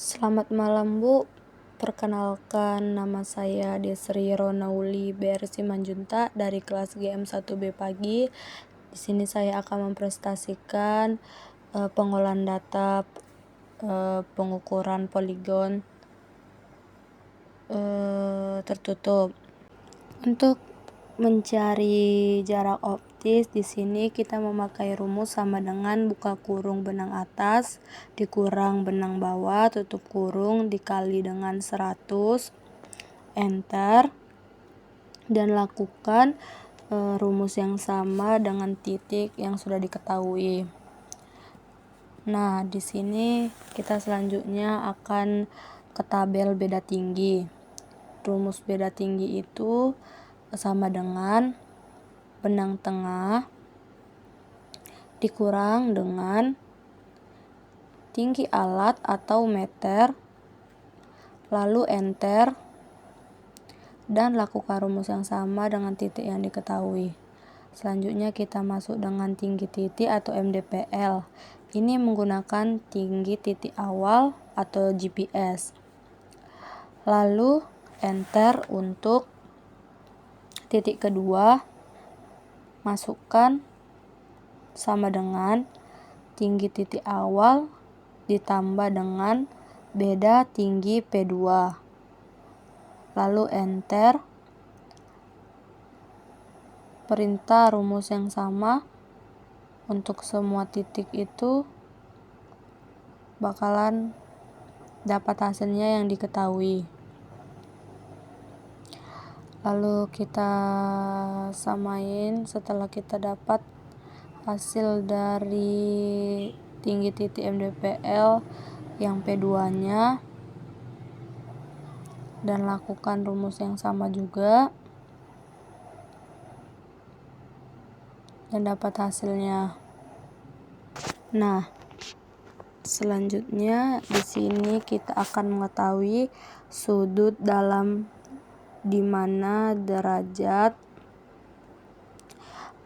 Selamat malam Bu, perkenalkan nama saya Desri Ronauli BR Simanjunta dari kelas GM1B pagi. Di sini saya akan mempresentasikan pengolahan data pengukuran poligon tertutup. Untuk mencari jarak optis, di sini kita memakai rumus sama dengan buka kurung benang atas dikurang benang bawah tutup kurung dikali dengan 100, enter, dan lakukan rumus yang sama dengan titik yang sudah diketahui. Nah, di sini kita selanjutnya akan ke tabel beda tinggi. Rumus beda tinggi itu sama dengan benang tengah dikurang dengan tinggi alat atau meter, lalu enter, dan lakukan rumus yang sama dengan titik yang diketahui. Selanjutnya kita masuk dengan tinggi titik atau MDPL. Ini menggunakan tinggi titik awal atau GPS. Lalu enter untuk titik kedua, masukkan sama dengan tinggi titik awal ditambah dengan beda tinggi P2. Lalu enter. Perintah rumus yang sama untuk semua titik itu bakalan dapat hasilnya yang diketahui. Lalu kita samain setelah kita dapat hasil dari tinggi titik MDPL yang P2-nya, dan lakukan rumus yang sama juga dan dapat hasilnya. Nah, selanjutnya di sini kita akan mengetahui sudut dalam di mana derajat,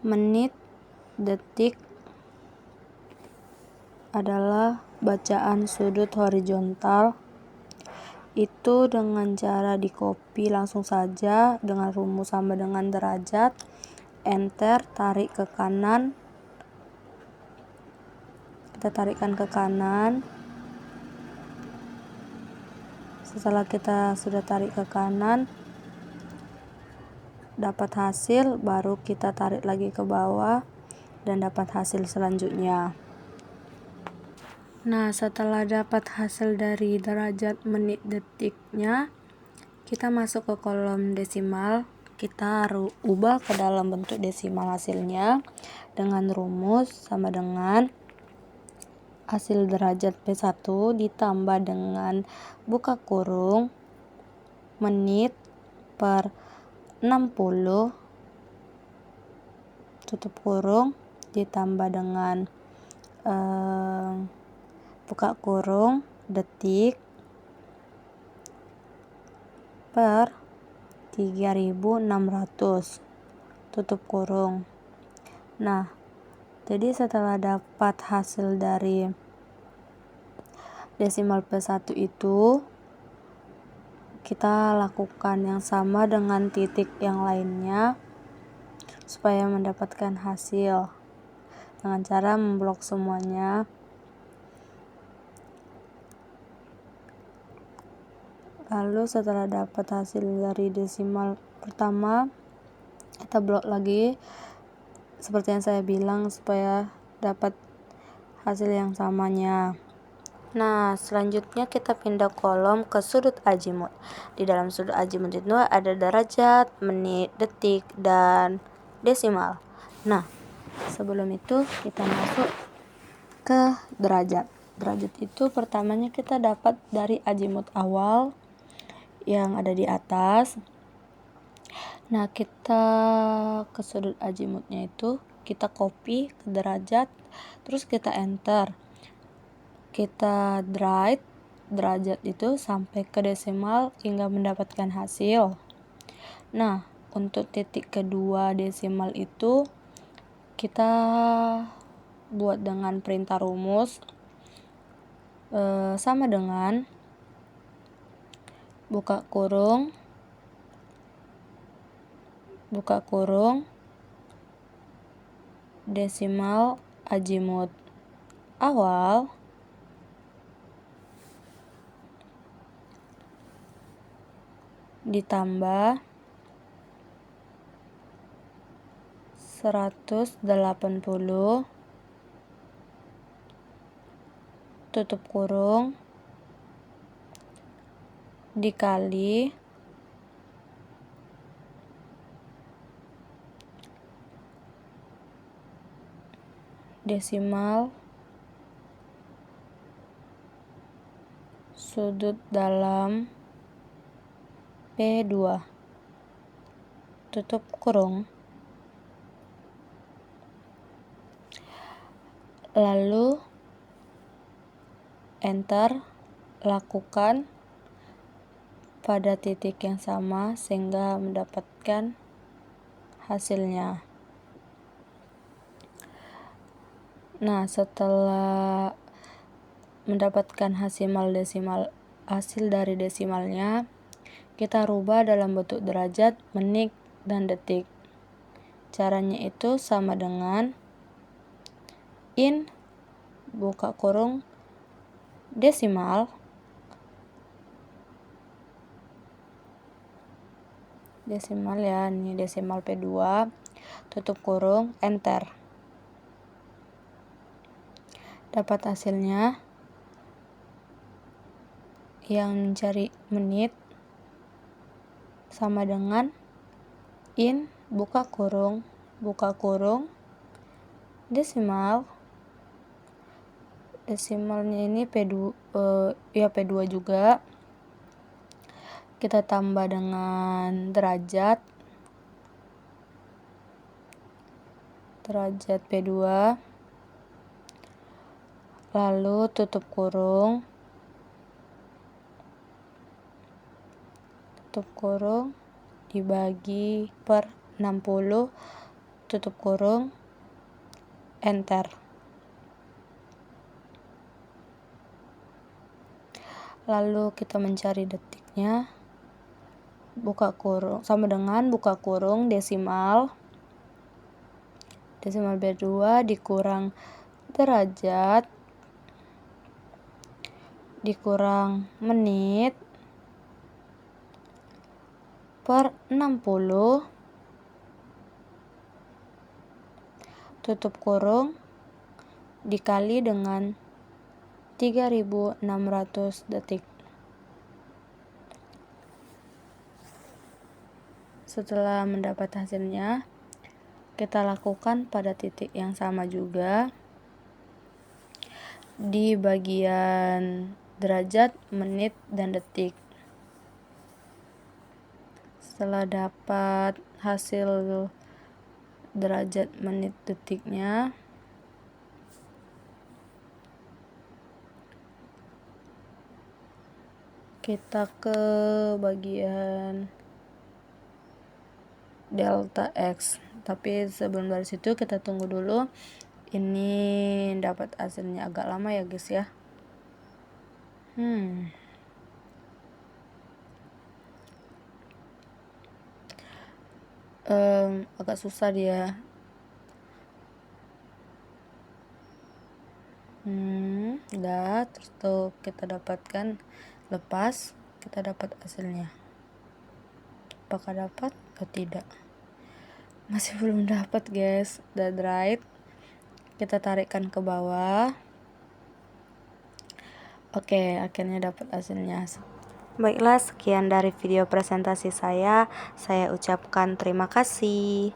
menit, detik adalah bacaan sudut horizontal. Itu dengan cara di copy langsung saja dengan rumus sama dengan derajat, enter, tarik ke kanan, kita tarikkan ke kanan. Setelah kita sudah tarik ke kanan dapat hasil, baru kita tarik lagi ke bawah dan dapat hasil selanjutnya. Nah, setelah dapat hasil dari derajat, menit, detiknya, kita masuk ke kolom desimal. Kita ubah ke dalam bentuk desimal hasilnya dengan rumus sama dengan hasil derajat P1 ditambah dengan buka kurung menit per 60 tutup kurung ditambah dengan buka kurung detik per 3600 tutup kurung. Nah, jadi setelah dapat hasil dari desimal P1 itu, kita lakukan yang sama dengan titik yang lainnya supaya mendapatkan hasil dengan cara memblok semuanya. Lalu setelah dapat hasil dari desimal pertama, kita blok lagi seperti yang saya bilang supaya dapat hasil yang samanya. Nah, selanjutnya kita pindah kolom ke sudut azimut. Di dalam sudut azimut itu ada derajat, menit, detik, dan desimal. Nah, sebelum itu kita masuk ke derajat. Derajat itu pertamanya kita dapat dari azimut awal yang ada di atas. Nah, kita ke sudut azimutnya itu kita copy ke derajat, terus kita enter. Kita drag derajat itu sampai ke desimal hingga mendapatkan hasil. Nah, untuk titik kedua desimal itu kita buat dengan perintah rumus sama dengan buka kurung, desimal azimut awal ditambah 180 tutup kurung dikali desimal sudut dalam P2 tutup kurung, lalu enter, lakukan pada titik yang sama sehingga mendapatkan hasilnya. Nah, setelah mendapatkan hasil dari desimalnya, kita rubah dalam bentuk derajat, menit, dan detik. Caranya itu sama dengan in buka kurung desimal ya, ini desimal P2 tutup kurung enter. Dapat hasilnya yang mencari menit sama dengan in buka kurung desimalnya ini P2 juga, kita tambah dengan derajat P2, lalu tutup kurung dibagi per 60 tutup kurung enter. Lalu kita mencari detiknya, buka kurung sama dengan buka kurung desimal B2 dikurang derajat dikurang menit per 60 tutup kurung dikali dengan 3600 detik. Setelah mendapat hasilnya, kita lakukan pada titik yang sama juga di bagian derajat, menit, dan detik. Setelah dapat hasil derajat, menit, detiknya, kita ke bagian delta X. Tapi sebelum dari situ kita tunggu dulu. Ini dapat hasilnya agak lama ya guys ya. Agak susah dia. Udah, terus tuh kita dapatkan, lepas kita dapat hasilnya. Apakah dapat atau tidak? Masih belum dapat guys. Udah right, kita tarikkan ke bawah. Oke, akhirnya dapat hasilnya. Baiklah, sekian dari video presentasi saya. Saya ucapkan terima kasih.